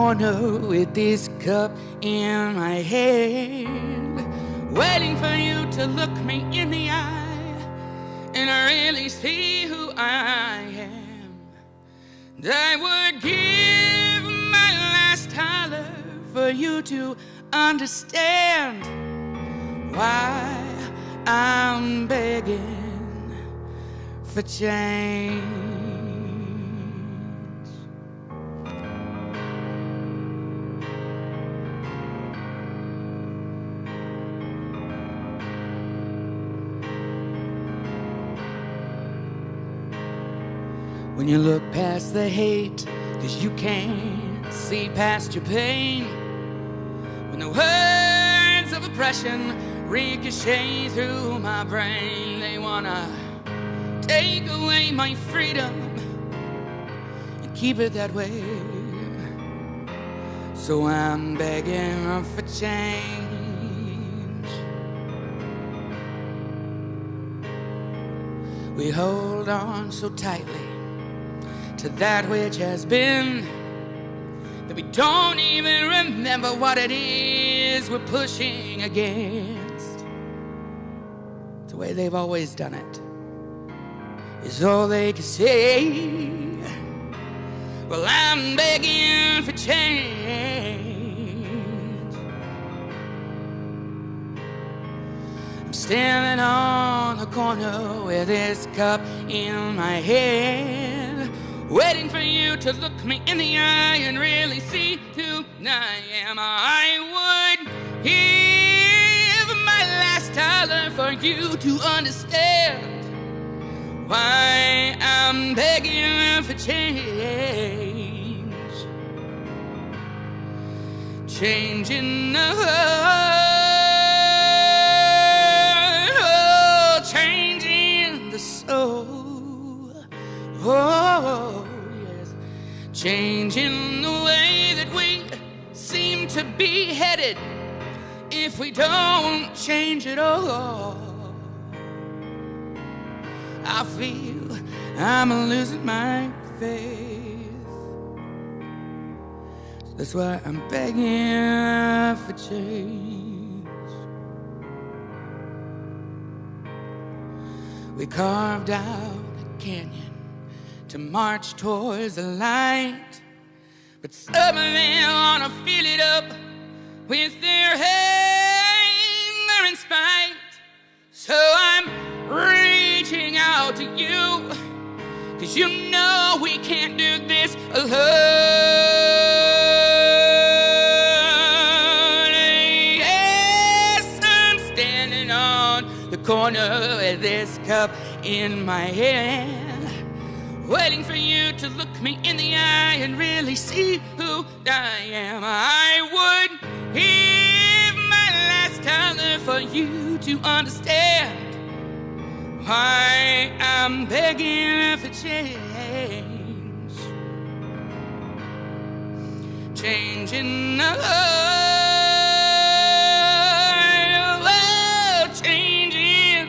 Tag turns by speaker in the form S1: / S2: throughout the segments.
S1: corner with this cup in my hand, waiting for you to look me in the eye and really see who I am. And I would give my last dollar for you to understand why I'm begging for change. When you look past the hate, 'cause you can't see past your pain. When the words of oppression ricochet through my brain, they wanna take away my freedom and keep it that way. So I'm begging for change. We hold on so tightly to that which has been, that we don't even remember what it is we're pushing against. It's the way they've always done it, is all they can say. Well, I'm begging for change. I'm standing on the corner with this cup in my hand, waiting for you to look me in the eye and really see who I am. I would give my last dollar for you to understand why I'm begging for change. Changing the world, changing the soul. Oh, yes, changing the way that we seem to be headed if we don't change it all. I feel I'm losing my faith. That's why I'm begging for change. We carved out a canyon to march towards the light, but some of them wanna fill it up with their anger and spite. So I'm reaching out to you, 'cause you know we can't do this alone. Yes, I'm standing on the corner with this cup in my hand, waiting for you to look me in the eye and really see who I am. I would give my last dollar for you to understand why I'm begging for change. Changing the world, changing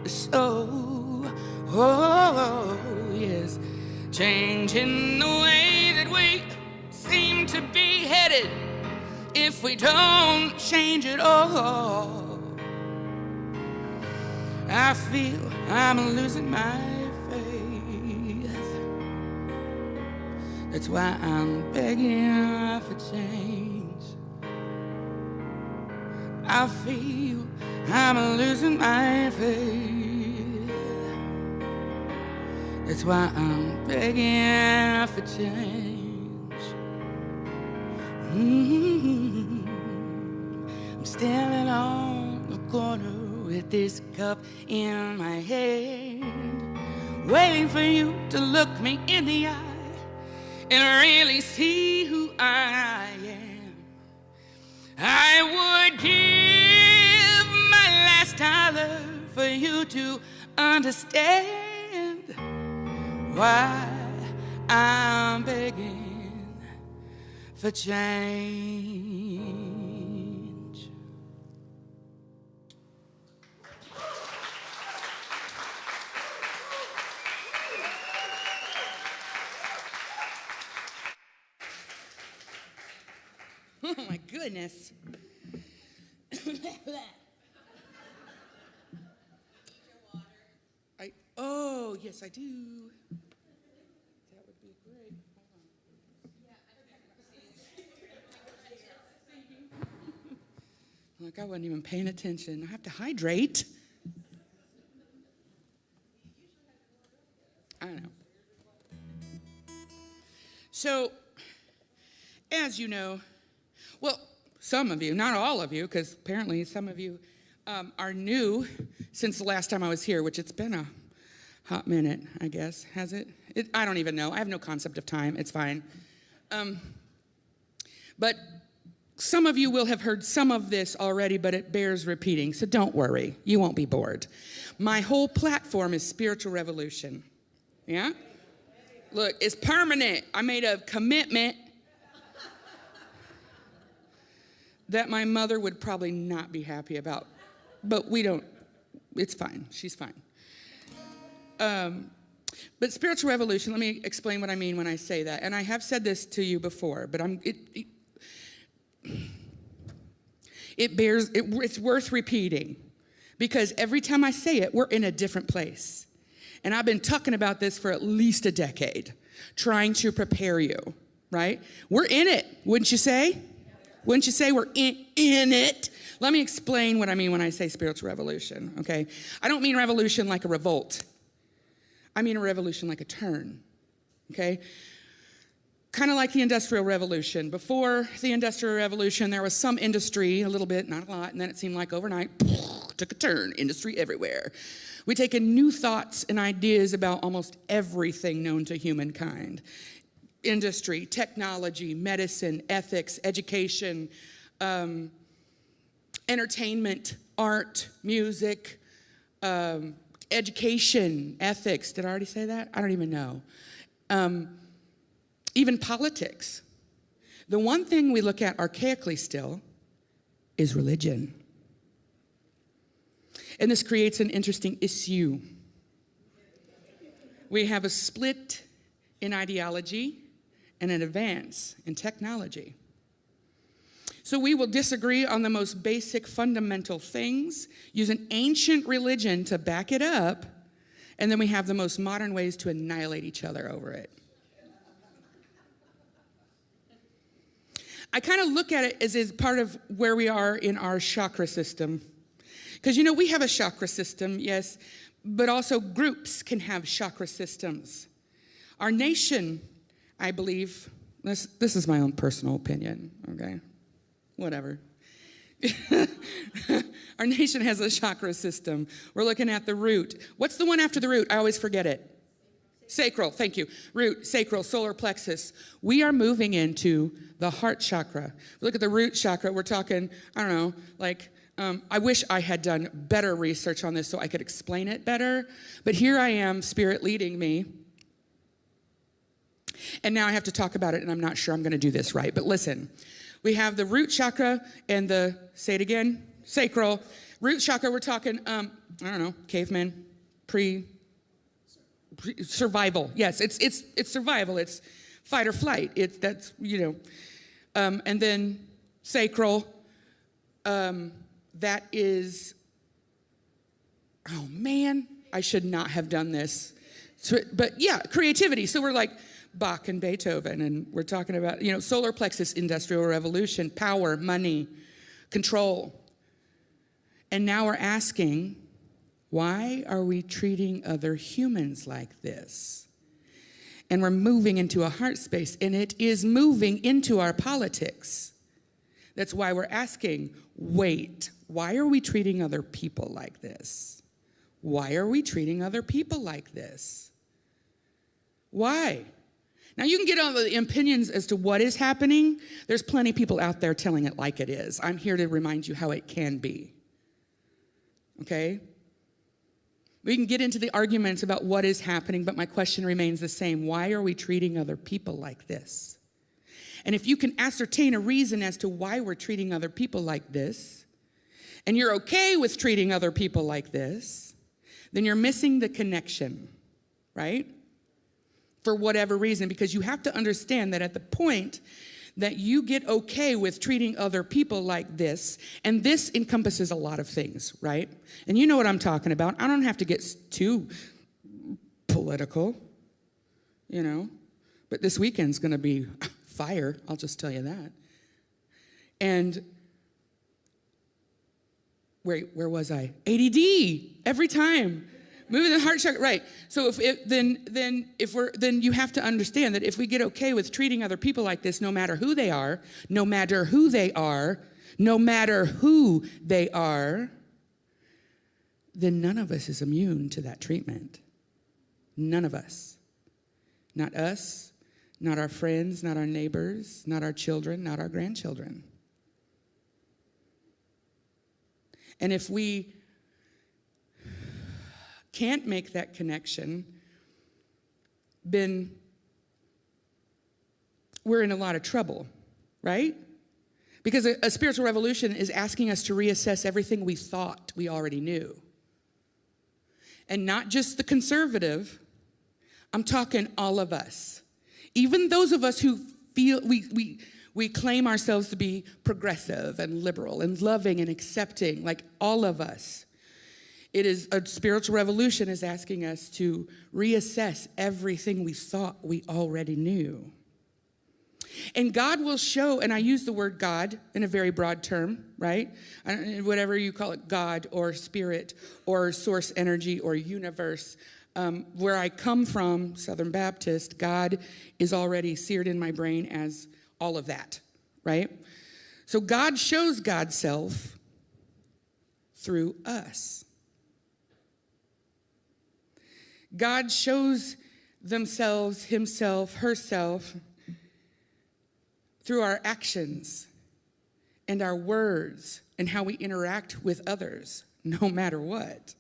S1: the soul. Oh, yes, changing the way that we seem to be headed if we don't change it all. I feel I'm losing my faith. That's why I'm begging for change. I feel I'm losing my faith. That's why I'm begging for change. I'm standing on the corner with this cup in my hand, waiting for you to look me in the eye and really see who I am. I would give my last dollar for you to understand why I'm begging for change. Oh my goodness. Oh, yes, I do. That would be great. Look, I wasn't even paying attention. I have to hydrate. I know. So, as you know, well, some of you, not all of you, because apparently some of you are new since the last time I was here, which it's been a hot minute, I guess. Has it? I don't even know. I have no concept of time. It's fine. But some of you will have heard some of this already, but it bears repeating. So don't worry. You won't be bored. My whole platform is spiritual revolution. Yeah? Look, it's permanent. I made a commitment that my mother would probably not be happy about. But we don't. It's fine. She's fine. But spiritual revolution, let me explain what I mean when I say that. And I have said this to you before, but it's worth repeating, because every time I say it, we're in a different place. And I've been talking about this for at least a decade, trying to prepare you, right? We're in it, wouldn't you say? Wouldn't you say we're in it? Let me explain what I mean when I say spiritual revolution, okay? I don't mean revolution like a revolt. I mean a revolution like a turn, okay? Kind of like the Industrial Revolution. Before the Industrial Revolution, there was some industry, a little bit, not a lot, and then it seemed like overnight, took a turn, industry everywhere. We take in new thoughts and ideas about almost everything known to humankind. Industry, technology, medicine, ethics, education, entertainment, art, music, education, ethics. Did I already say that? I don't even know. Even politics. The one thing we look at archaically still is religion. And this creates an interesting issue. We have a split in ideology and an advance in technology. So we will disagree on the most basic fundamental things, use an ancient religion to back it up, and then we have the most modern ways to annihilate each other over it. I kind of look at it as part of where we are in our chakra system. Because, we have a chakra system, yes, but also groups can have chakra systems. Our nation, I believe, this is my own personal opinion, okay? Whatever. Our nation has a chakra system. We're looking at the root. What's the one after the root? I always forget it. Sacral, thank you. Root, sacral, solar plexus. We are moving into the heart chakra. Look at the root chakra. We're talking, I don't know, like, I wish I had done better research on this so I could explain it better. But here I am, Spirit leading me. And now I have to talk about it, and I'm not sure I'm going to do this right. But listen, we have the root chakra and the, say it again, sacral. Root chakra, we're talking, I don't know, cavemen, survival. Yes, it's survival. It's fight or flight. And then sacral, that is, oh man, I should not have done this. So, but yeah, creativity. So we're like Bach and Beethoven, and we're talking about, solar plexus, industrial revolution, power, money, control. And now we're asking, why are we treating other humans like this? And we're moving into a heart space, and it is moving into our politics. That's why we're asking, wait, why are we treating other people like this? Why are we treating other people like this? Why? Now, you can get all the opinions as to what is happening. There's plenty of people out there telling it like it is. I'm here to remind you how it can be. Okay? We can get into the arguments about what is happening, but my question remains the same. Why are we treating other people like this? And if you can ascertain a reason as to why we're treating other people like this, and you're okay with treating other people like this, then you're missing the connection, right? For whatever reason, because you have to understand that at the point that you get okay with treating other people like this, and this encompasses a lot of things, right? And you know what I'm talking about. I don't have to get too political, you know, but this weekend's going to be fire, I'll just tell you that. And where was I? ADD every time. Moving the heart chakra, right? So then you have to understand that if we get okay with treating other people like this, no matter who they are, no matter who they are, then none of us is immune to that treatment. None of us. Not us, not our friends, not our neighbors, not our children, not our grandchildren. And if we can't make that connection, then we're in a lot of trouble, right? Because a spiritual revolution is asking us to reassess everything we thought we already knew. And not just the conservative, I'm talking all of us. Even those of us who feel we claim ourselves to be progressive and liberal and loving and accepting, like all of us. It is a spiritual revolution is asking us to reassess everything we thought we already knew. And God will show, and I use the word God in a very broad term, right? Whatever you call it, God or spirit or source energy or universe. Where I come from, Southern Baptist, God is already seared in my brain as all of that, right? So God shows God's self through us. God shows themselves, himself, herself through our actions and our words and how we interact with others, no matter what.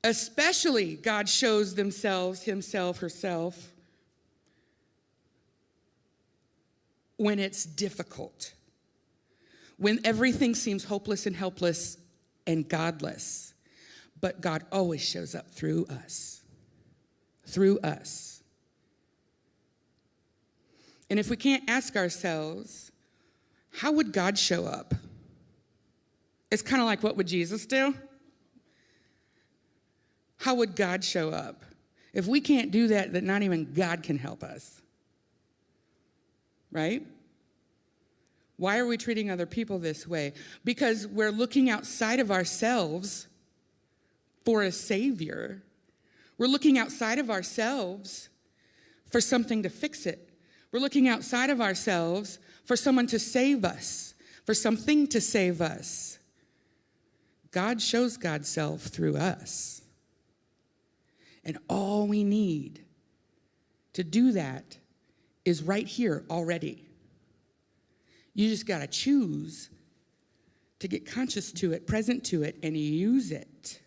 S1: Especially God shows themselves, himself, herself when it's difficult, when everything seems hopeless and helpless and godless. But God always shows up through us. Through us. And if we can't ask ourselves, how would God show up? It's kind of like, what would Jesus do? How would God show up? If we can't do that, then not even God can help us. Right? Why are we treating other people this way? Because we're looking outside of ourselves for a savior. We're looking outside of ourselves for something to fix it. We're looking outside of ourselves for someone to save us, for something to save us. God shows God's self through us. And all we need to do that is right here already. You just got to choose to get conscious to it, present to it, and use it.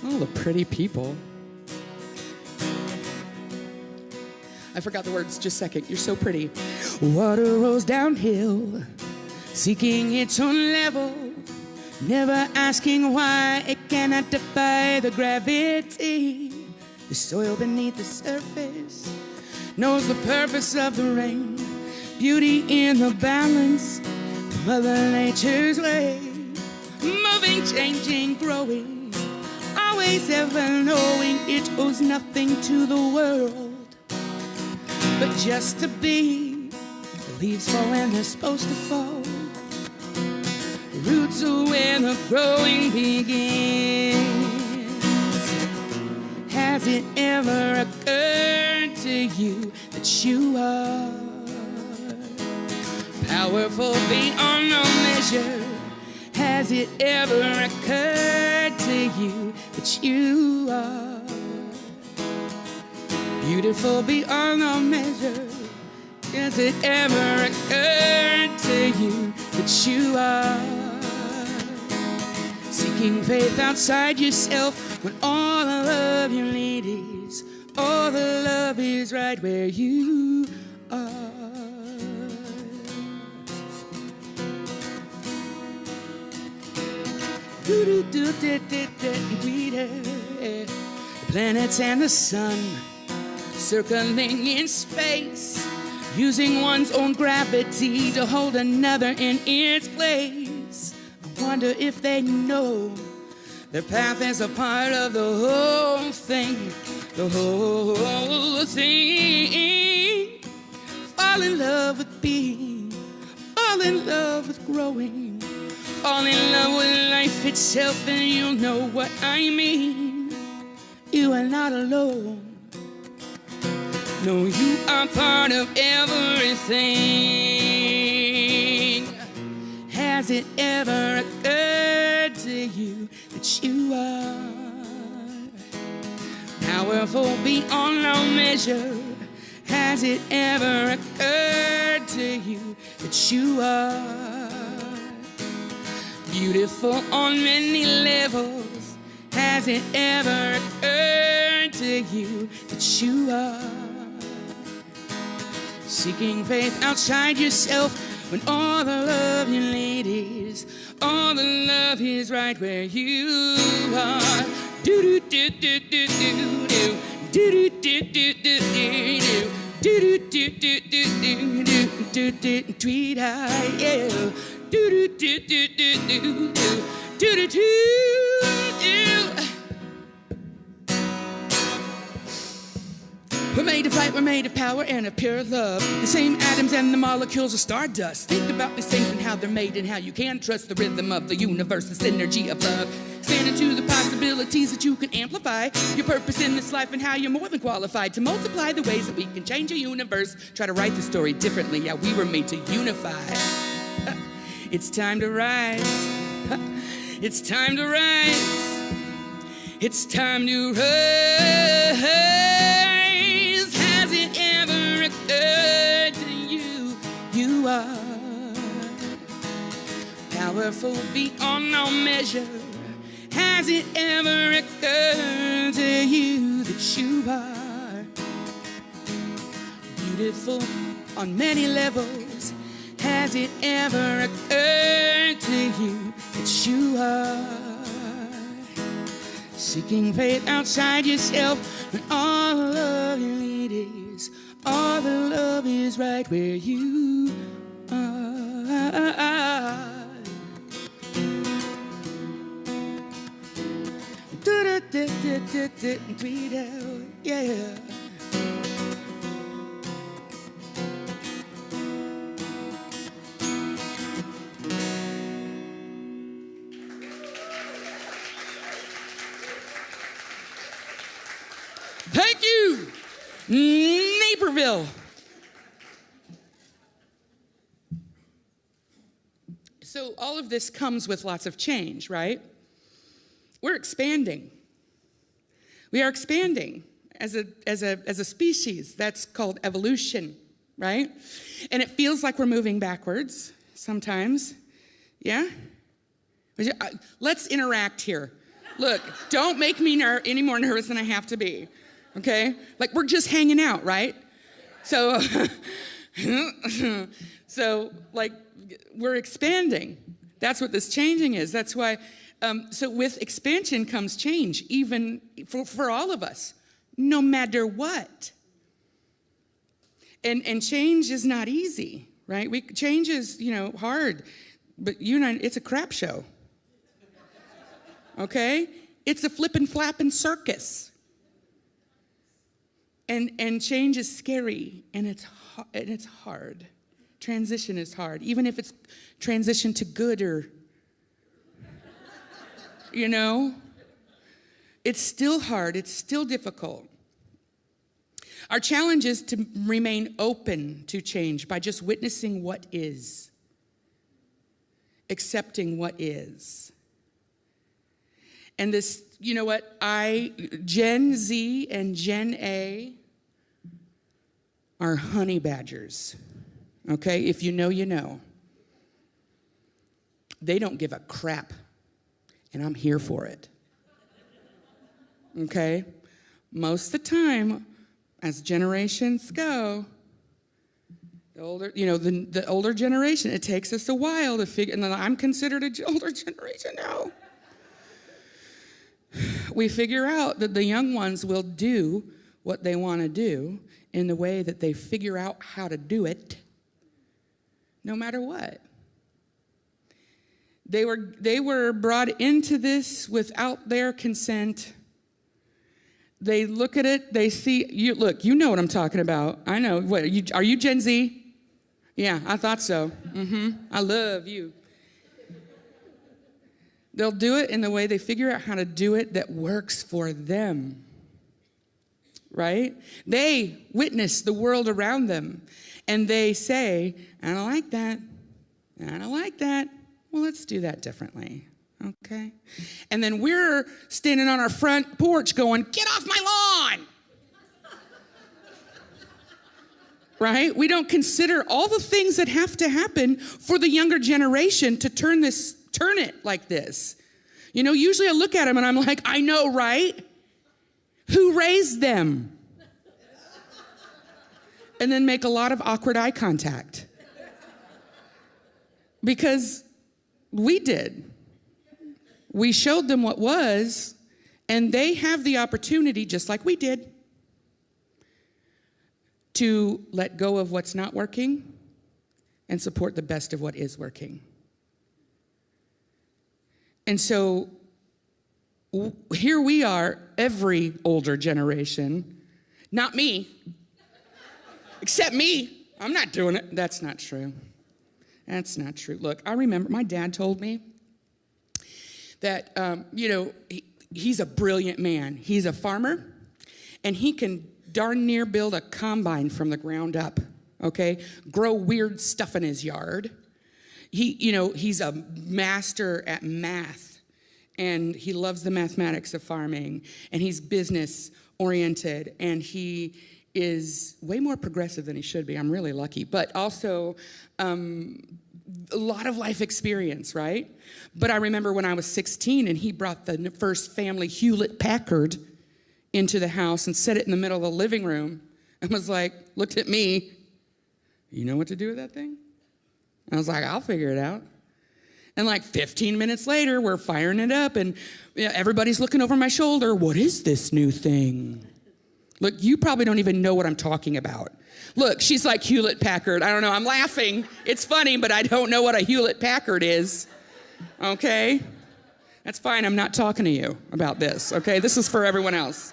S1: All the pretty people. I forgot the words, just a second. You're so pretty. Water rolls downhill, seeking its own level, never asking why it cannot defy the gravity. The soil beneath the surface knows the purpose of the rain, beauty in the balance, Mother Nature's way, moving, changing, growing, always ever knowing it owes nothing to the world but just to be. The leaves fall when they're supposed to fall. Roots are where the growing begins. Has it ever occurred to you that you are powerful beyond no measure? Has it ever occurred to you that you are beautiful beyond all measure? Has it ever occurred to you that you are seeking faith outside yourself when all love you ladies, all the love is right where you are. The planets and the sun circling in space, using one's own gravity to hold another in its place. I wonder if they know their path is a part of the whole thing, the whole thing. Fall in love with being, fall in love with growing, fall in love with life itself, and you'll know what I mean. You are not alone. No, you are part of everything. Has it ever occurred to you that you are powerful beyond all measure? Has it ever occurred to you that you are beautiful on many levels? Has it ever occurred to you that you are seeking faith outside yourself, when all the love you ladies, all the love is right where you are? Do do do do do do do do do do do do do do do do do tweet high, yeah. Do do do do do do do do do. We're made of light, we're made of power and of pure love. The same atoms and the molecules of stardust. Think about these things and how they're made and how you can trust the rhythm of the universe, the synergy of love. Expand into the possibilities that you can amplify your purpose in this life and how you're more than qualified to multiply the ways that we can change a universe. Try to write the story differently, how we were made to unify. It's time to rise. It's time to rise. It's time to rise. Has it ever occurred to you? You are powerful beyond all measure. Has it ever occurred to you that you are beautiful on many levels? Has it ever occurred to you that you are seeking faith outside yourself, when all the love you need is, all the love is right where you are. Tweet out, yeah. Thank you, Naperville. So all of this comes with lots of change, right? We're expanding. We are expanding as a species. That's called evolution, right? And it feels like we're moving backwards sometimes. Yeah? Let's interact here. Look, don't make me any more nervous than I have to be. Okay? Like, we're just hanging out, right? So, like, we're expanding. That's what this changing is. That's why, so with expansion comes change, even for all of us, no matter what. And change is not easy, right? Change is, hard, but it's a crap show. Okay? It's a flippin' flappin' circus. And change is scary, and it's hard. Transition is hard, even if it's transition to good or, it's still hard, it's still difficult. Our challenge is to remain open to change by just witnessing what is, accepting what is. And this, Gen Z and Gen A are honey badgers, okay? If you know, you know. They don't give a crap, and I'm here for it. okay? Most of the time, as generations go, the older generation, it takes us a while to figure, and I'm considered an older generation now. We figure out that the young ones will do what they want to do in the way that they figure out how to do it, no matter what. They were brought into this without their consent. They look at it, they see, you know what I'm talking about. I know. What, are you Gen Z? Yeah, I thought so. I love you. They'll do it in the way they figure out how to do it that works for them, right? They witness the world around them, and they say, I don't like that. I don't like that. Well, let's do that differently, okay? And then we're standing on our front porch going, get off my lawn! Right? We don't consider all the things that have to happen for the younger generation to turn it like this. You know, usually I look at them and I'm like, I know, right? Who raised them? And then make a lot of awkward eye contact. Because we did. We showed them what was, and they have the opportunity, just like we did, to let go of what's not working and support the best of what is working. And so here we are, every older generation, not me, except me. I'm not doing it. That's not true. That's not true. Look, I remember my dad told me that, he's a brilliant man. He's a farmer, and he can darn near build a combine from the ground up, okay? Grow weird stuff in his yard. He's a master at math, and he loves the mathematics of farming, and he's business oriented, and he is way more progressive than he should be. I'm really lucky, but also a lot of life experience, right? But I remember when I was 16 and he brought the first family Hewlett-Packard into the house and set it in the middle of the living room and was like, looked at me, you know what to do with that thing? I was like, I'll figure it out. And like 15 minutes later, we're firing it up and everybody's looking over my shoulder. What is this new thing? Look, you probably don't even know what I'm talking about. Look, she's like Hewlett-Packard. I don't know, I'm laughing. It's funny, but I don't know what a Hewlett-Packard is, okay? That's fine, I'm not talking to you about this, okay? This is for everyone else.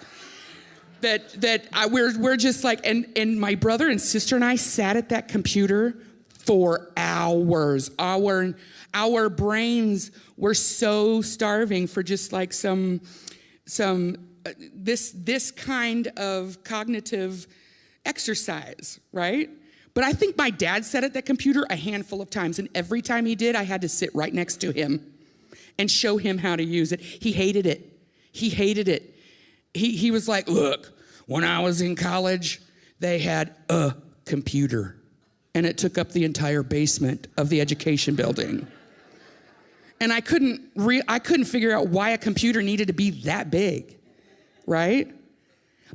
S1: We're just like, and my brother and sister and I sat at that computer for hours. Our brains were so starving for just like this kind of cognitive exercise, right? But I think my dad sat at that computer a handful of times, and every time he did, I had to sit right next to him and show him how to use it. He hated it. He was like, look, when I was in college, they had a computer, and it took up the entire basement of the education building. And I couldn't figure out why a computer needed to be that big, right?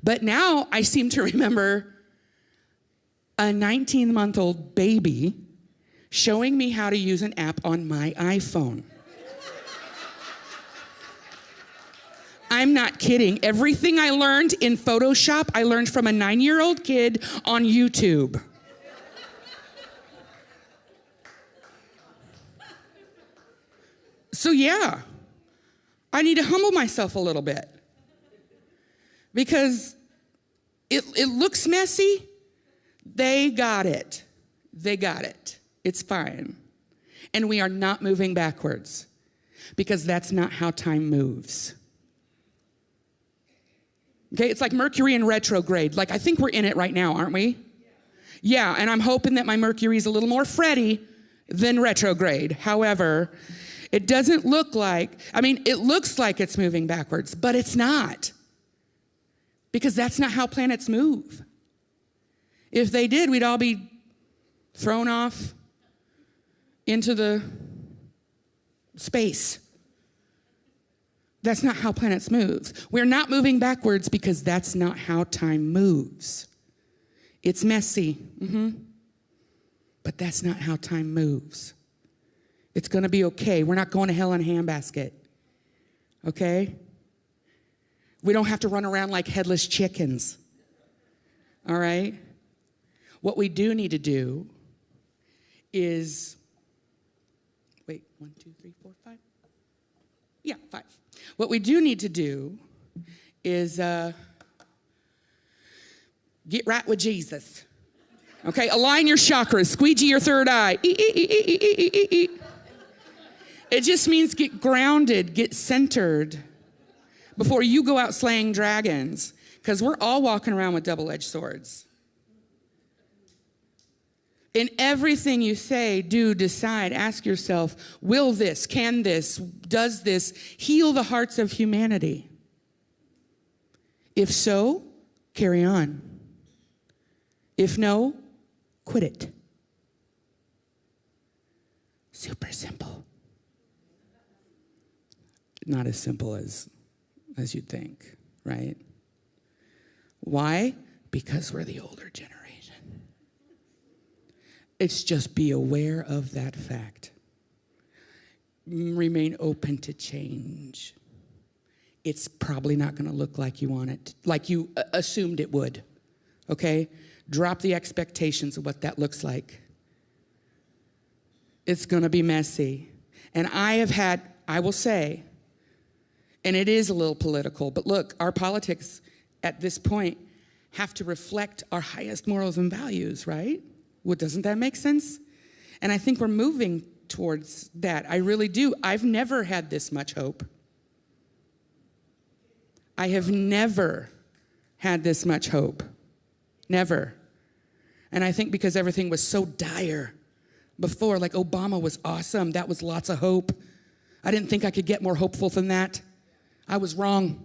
S1: But now I seem to remember a 19-month-old baby showing me how to use an app on my iPhone. I'm not kidding. Everything I learned in Photoshop, I learned from a 9-year-old kid on YouTube. So yeah, I need to humble myself a little bit because it looks messy. They got it. It's fine. And we are not moving backwards because that's not how time moves. Okay, it's like Mercury in retrograde. Like, I think we're in it right now, aren't we? Yeah, and I'm hoping that my Mercury's a little more Freddy than retrograde. However, it doesn't look like, it looks like it's moving backwards, but it's not. Because that's not how planets move. If they did, we'd all be thrown off into the space. That's not how planets move. We're not moving backwards because that's not how time moves. It's messy, but that's not how time moves. It's going to be okay. We're not going to hell in a handbasket, okay? We don't have to run around like headless chickens, all right? What we do need to do is, wait, 1, 2, 3, 4, 5? Yeah, 5. What we do need to do is get right with Jesus. Okay, align your chakras, squeegee your third eye. It just means get grounded, get centered before you go out slaying dragons, because we're all walking around with double-edged swords. In everything you say, do, decide, ask yourself, will this, can this, does this heal the hearts of humanity? If so, carry on. If no, quit it. Super simple. Not as simple as you'd think, right? Why? Because we're the older generation. It's just be aware of that fact. Remain open to change. It's probably not going to look like you want it, like you assumed it would, okay? Drop the expectations of what that looks like. It's going to be messy. And I will say, and it is a little political, but look, our politics at this point have to reflect our highest morals and values, right? Well, doesn't that make sense? And I think we're moving towards that. I really do. I've never had this much hope. I have never had this much hope. Never. And I think because everything was so dire before, like Obama was awesome. That was lots of hope. I didn't think I could get more hopeful than that. I was wrong.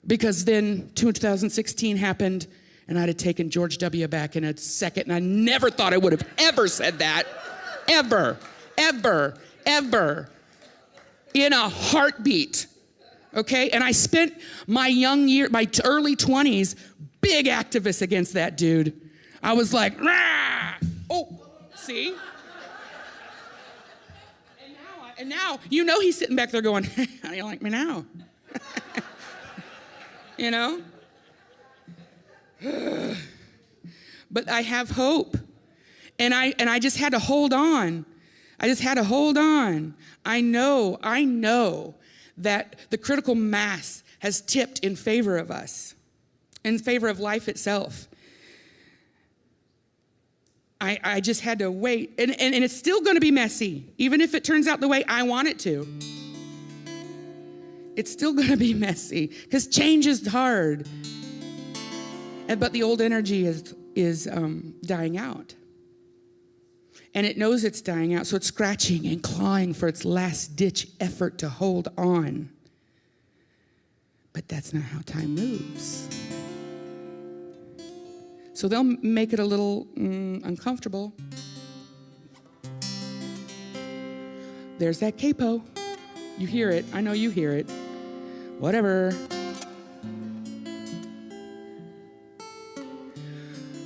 S1: Because then 2016 happened, and I'd have taken George W. back in a second, and I never thought I would have ever said that. Ever, ever, ever. In a heartbeat. Okay? And I spent my early 20s, big activist against that dude. I was like, rah! Oh, see? And now, you know he's sitting back there going, how do you like me now? You know? But I have hope. And I just had to hold on. I know that the critical mass has tipped in favor of us, in favor of life itself. I just had to wait. And it's still going to be messy, even if it turns out the way I want it to. It's still going to be messy because change is hard. But the old energy is dying out. And it knows it's dying out, so it's scratching and clawing for its last-ditch effort to hold on. But that's not how time moves. So they'll make it a little uncomfortable. There's that capo. You hear it. I know you hear it. Whatever.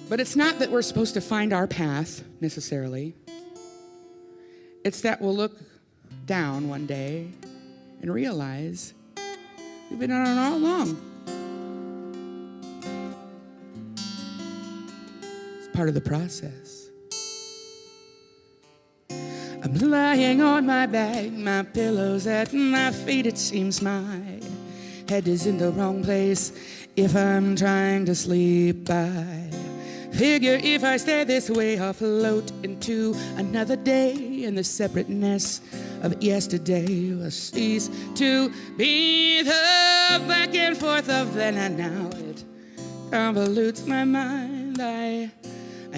S1: But it's not that we're supposed to find our path, necessarily. It's that we'll look down one day and realize we've been on it all along. It's part of the process. I'm lying on my back, my pillow's at my feet. It seems my head is in the wrong place. If I'm trying to sleep, I figure if I stay this way, I'll float into another day, and the separateness of yesterday will cease to be the back and forth of then and now. It convolutes my mind. I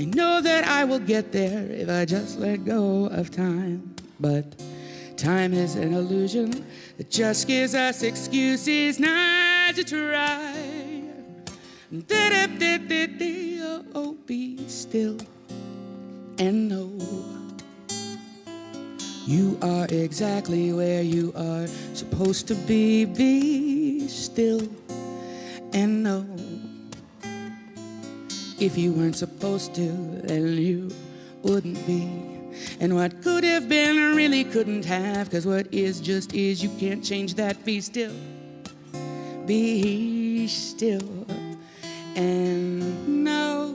S1: know that I will get there if I just let go of time. But time is an illusion that just gives us excuses not to try. Oh, be still and know You are exactly where you are supposed to be. Be still and know. If you weren't supposed to, then you wouldn't be. And what could have been really couldn't have, 'cause what is just is. You can't change that. Be still. Be still and know.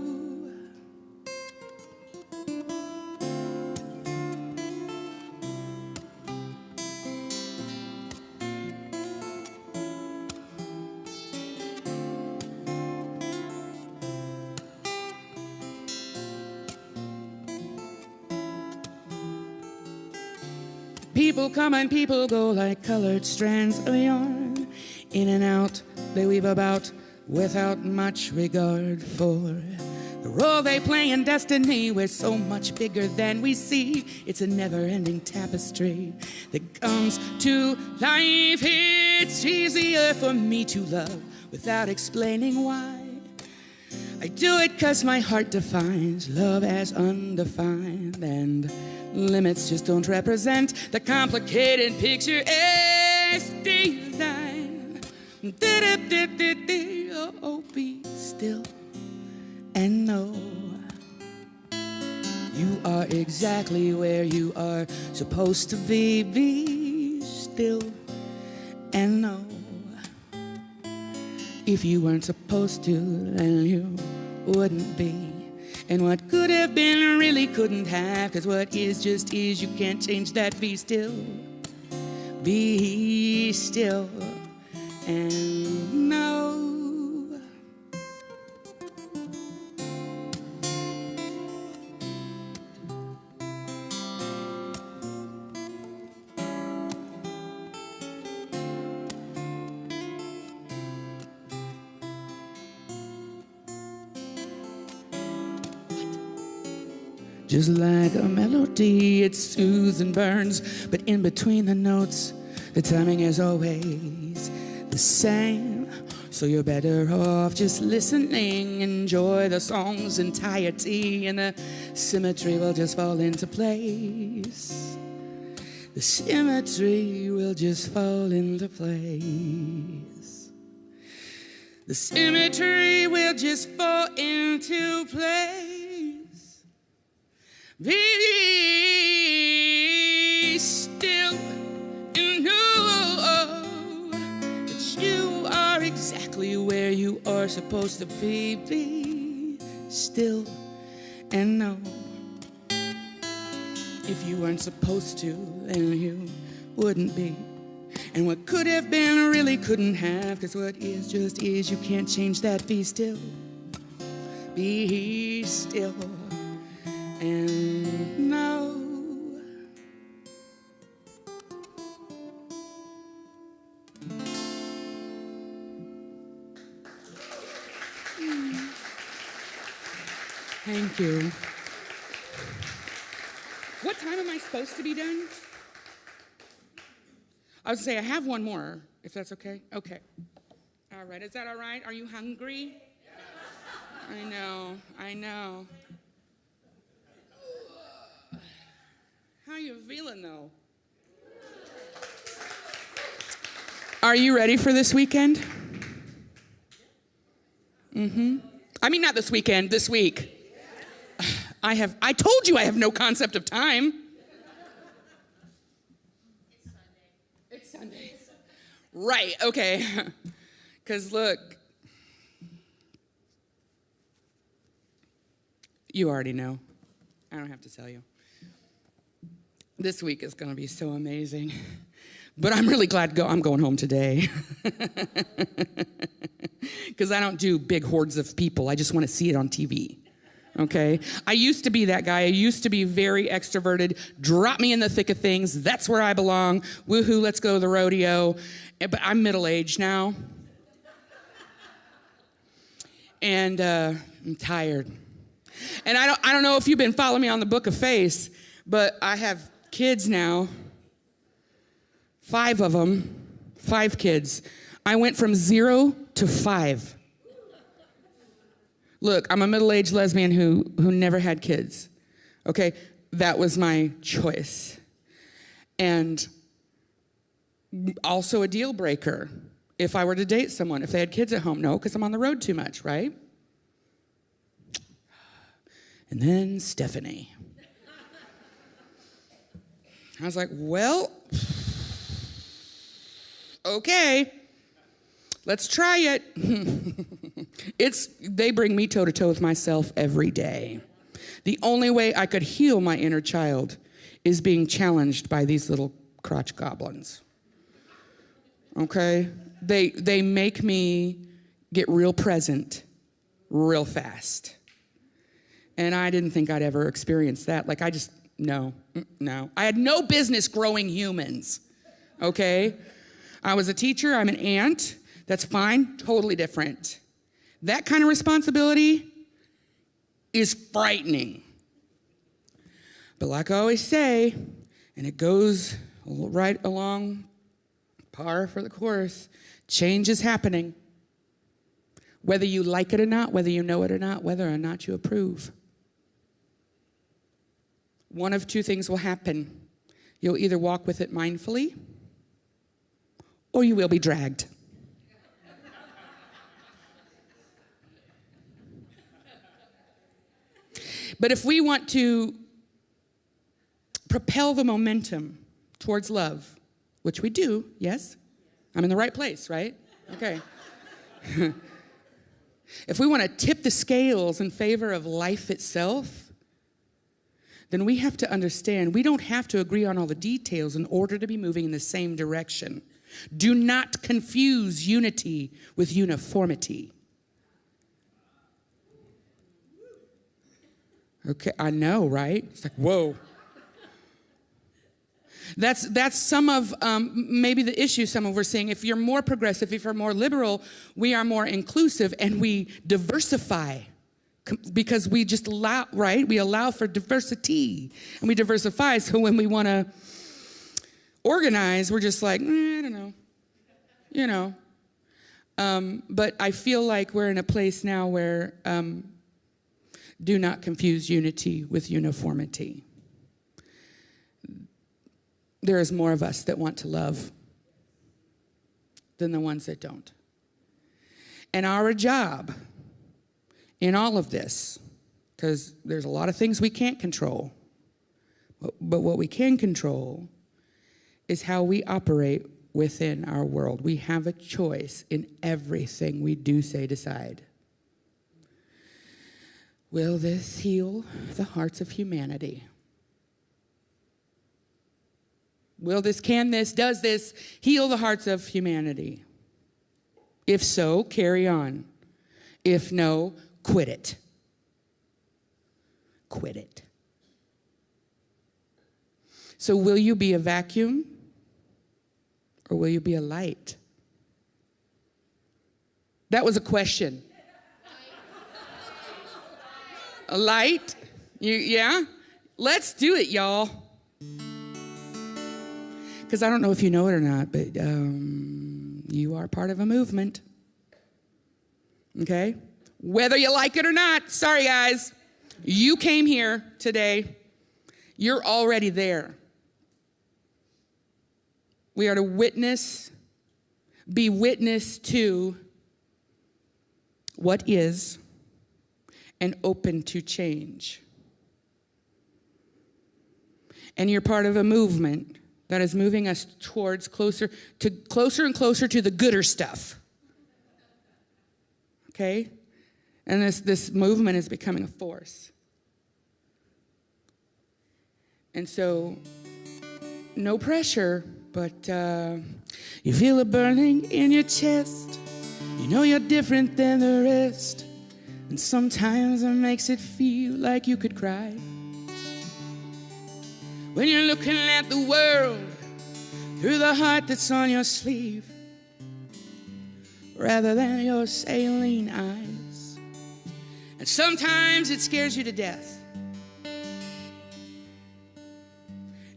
S1: People come and people go like colored strands of yarn. In and out, they weave about without much regard for the role they play in destiny. We're so much bigger than we see. It's a never-ending tapestry that comes to life. It's easier for me to love without explaining why. I do it 'cause my heart defines love as undefined, and limits just don't represent the complicated picture as designed. Oh, be still and know. You are exactly where you are supposed to be. Be still and know. If you weren't supposed to, then you wouldn't be. And what could have been really couldn't have, 'cause what is just is. You can't change that. Be still. Be still and know. Just like a melody, it soothes and burns, but in between the notes, the timing is always the same. So you're better off just listening. Enjoy the song's entirety, and the symmetry will just fall into place. The symmetry will just fall into place. The symmetry will just fall into place. Be still and know that you are exactly where you are supposed to be. Be still and know. If you weren't supposed to, then you wouldn't be. And what could have been really couldn't have, 'cause what is just is. You can't change that. Be still. Be still and know. Thank you. What time am I supposed to be done? I was gonna say I have one more, if that's okay. Okay. All right. Is that all right? Are you hungry? I know. How are you feeling, though? Are you ready for this weekend? I mean, not this weekend, this week. I told you I have no concept of time. It's Sunday. Right, okay. Because look, you already know. I don't have to tell you. This week is going to be so amazing. But I'm really glad I'm going home today. Because I don't do big hordes of people. I just want to see it on TV. Okay? I used to be that guy. I used to be very extroverted. Drop me in the thick of things. That's where I belong. Woohoo, let's go to the rodeo. But I'm middle-aged now. And I'm tired. And I don't know if you've been following me on the Book of Face, but I have kids now, 5 of them, 5 kids. I went from 0 to 5. Look, I'm a middle-aged lesbian who never had kids, okay? That was my choice. And also a deal breaker if I were to date someone, if they had kids at home. No, because I'm on the road too much, right? And then Stephanie. I was like, well, okay, let's try it. They bring me toe-to-toe with myself every day. The only way I could heal my inner child is being challenged by these little crotch goblins. Okay? They make me get real present real fast. And I didn't think I'd ever experience that. Like, no. I had no business growing humans, okay? I was a teacher. I'm an aunt. That's fine. Totally different. That kind of responsibility is frightening. But like I always say, and it goes right along par for the course, change is happening. Whether you like it or not, whether you know it or not, whether or not you approve. One of two things will happen. You'll either walk with it mindfully, or you will be dragged. But if we want to propel the momentum towards love, which we do, yes? I'm in the right place, right? Okay. If we want to tip the scales in favor of life itself, then we have to understand we don't have to agree on all the details in order to be moving in the same direction. Do not confuse unity with uniformity. Okay, I know, right? It's like, whoa. That's some of maybe the issue some of we're seeing. If you're more progressive, if you're more liberal, we are more inclusive and we diversify because we just allow, right? We allow for diversity and we diversify. So when we want to organize, we're just like, I don't know, But I feel like we're in a place now where do not confuse unity with uniformity. There is more of us that want to love than the ones that don't. And our job in all of this, because there's a lot of things we can't control, but what we can control is how we operate within our world. We have a choice in everything we do, say, decide. Will this heal the hearts of humanity? Does this heal the hearts of humanity? If so, carry on. If no, quit it. Quit it. So will you be a vacuum or will you be a light? That was a question. A light? Yeah? Let's do it, y'all. Because I don't know if you know it or not, but you are part of a movement. Okay? Whether you like it or not, sorry guys, you came here today. You're already there. We are to be witness to what is and open to change. And you're part of a movement that is moving us towards closer and closer to the gooder stuff. Okay? And this movement is becoming a force. And so, no pressure, but you feel a burning in your chest. You know you're different than the rest. And sometimes it makes it feel like you could cry. When you're looking at the world through the heart that's on your sleeve, rather than your saline eyes. And sometimes it scares you to death.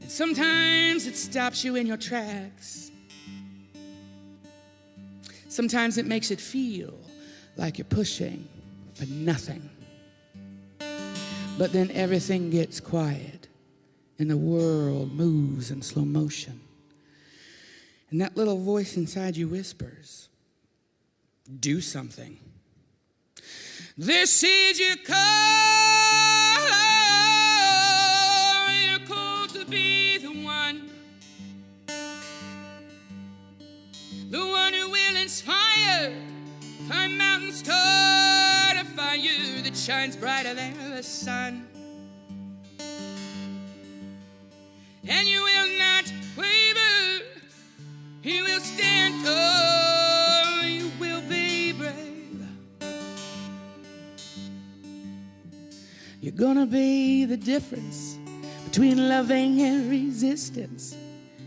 S1: And sometimes it stops you in your tracks. Sometimes it makes it feel like you're pushing for nothing. But then everything gets quiet and the world moves in slow motion. And that little voice inside you whispers, do something. This is your call. You're called to be the one who will inspire, climb mountains, tall to find you that shines brighter than the sun. And you will not waver, you will stand tall, you will be brave. You're gonna be the difference between loving and resistance.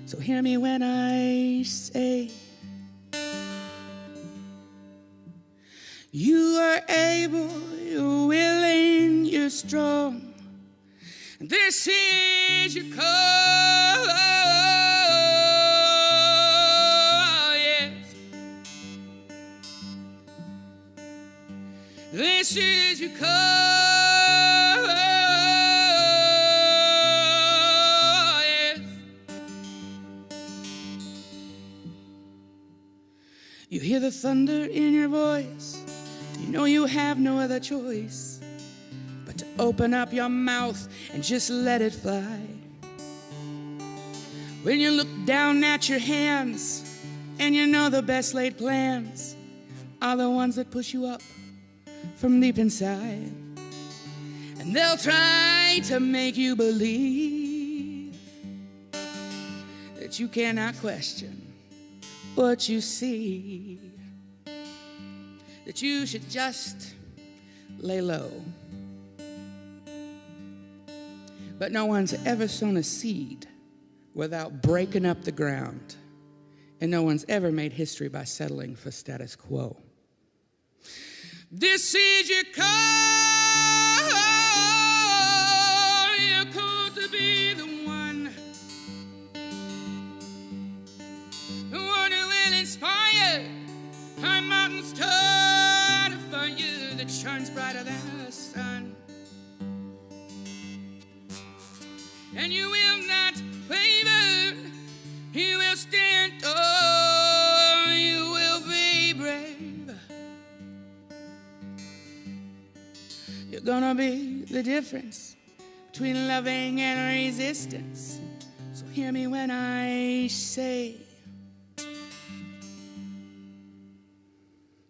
S1: So hear me when I say, you are able, you're willing, you're strong. This is your call, yes. This is your call, yes. You hear the thunder in your voice. You know you have no other choice but to open up your mouth and just let it fly. When you look down at your hands and you know the best laid plans are the ones that push you up from deep inside. And they'll try to make you believe that you cannot question what you see, that you should just lay low. But no one's ever sown a seed without breaking up the ground. And no one's ever made history by settling for status quo. This is your call. You're called to be the one who will inspire, climb mountains tall to find you that shines brighter than the sun. And you will not waver, you will stand tall, you will be brave. You're gonna be the difference between loving and resistance. So hear me when I say,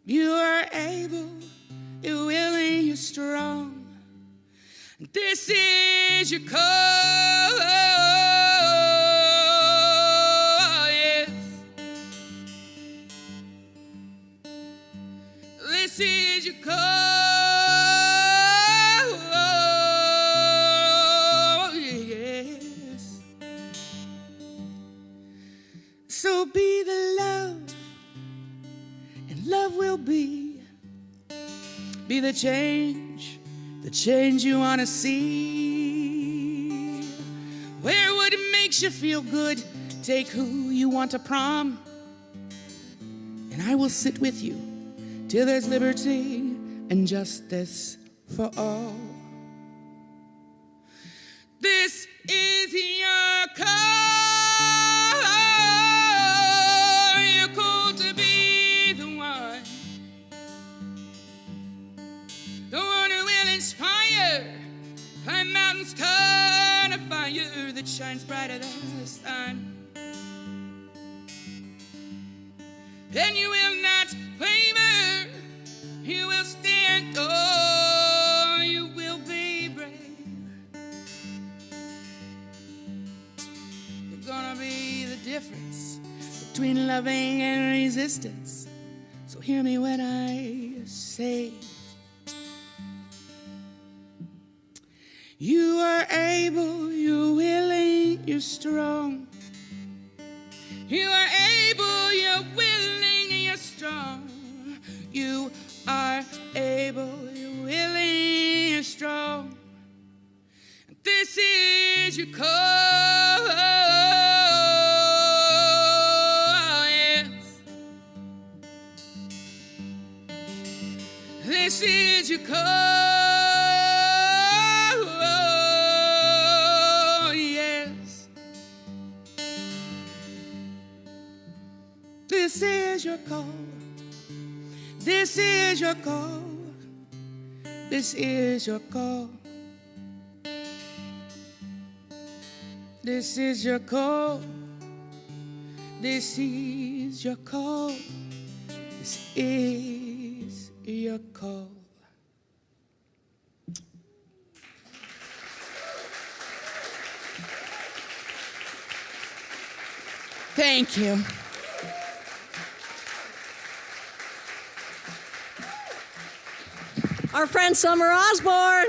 S1: you are able, you're willing, you're strong. This is your call, yes. This is your call, yes. So be the love, and love will be the change you want to see. Wear what makes you feel good, take who you want to prom, and I will sit with you till there's liberty and justice for all. This is your call. You're called to be the one who will inspire, climb mountains tall to find you that shines brighter than the sun. And you will not waver, you will stand tall, you will be brave. You're gonna be the difference between loving and resistance. So hear me when I say, you are able, you're willing, you're strong. You are able, you're willing, you're strong. You are able, you're willing, you're strong. This is your call, yes. This is your call. Yeah. This is your call. This is your call. This is your call. This is your call. This is your call. This is your call. Thank you.
S2: Our friend Summer Osborne.